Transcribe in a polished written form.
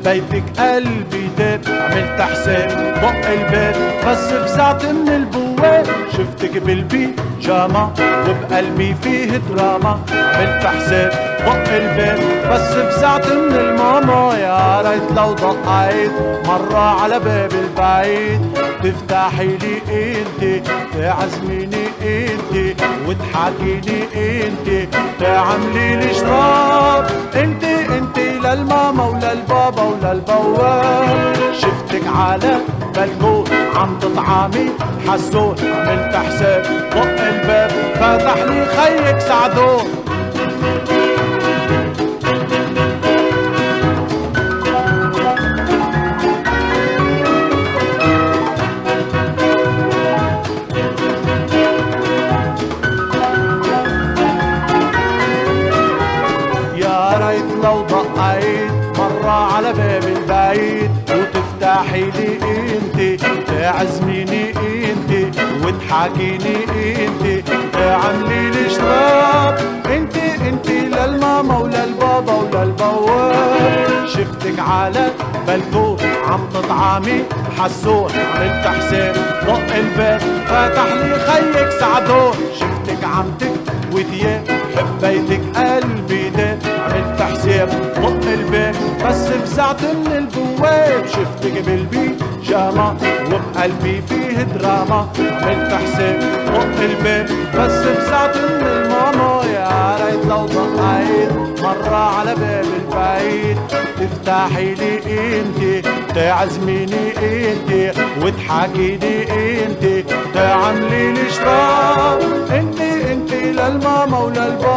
حبيتك قلبي داب، عملت حساب دق الباب بس فزعت من البواب، شفتك بالبيجاما وبقلبي فيه دراما، عملت حساب دق الباب بس فزعت من الماما. يا ريت لو دقيت مرة على باب البعيد تفتحي لي انت، تعزميني انت وتحكيني انت، تعملي لي شراب انت للماما وللبابا وللبواب. شفتك على بلكون عم تطعمي حسون، عملت حساب دق الباب فتح لي خيك سعدون. لو دقيت مرة على باب البعيد وتفتحي لي انت، تعزميني انت وتحكيني انت، تعملي لي شراب انت للماما وللبابا وللبواب. شفتك على بلكون عم تطعمي حسون، عملت حساب دق الباب فتح لي خيك سعدون. شفتك عم تكوي ثياب حبيتك قلبي داب، عملت حساب دق الباب بس فزعت من البواب، شفتك بالبيجاما وبقلبي فيه دراما، عملت حساب دق الباب بس فزعت من الماما. يا ريت لو دقيت مرة على باب البعيد تفتحي لي انت، تعزميني انت وتحكيني انت، تعملي لي شراب انت للماما وللبابا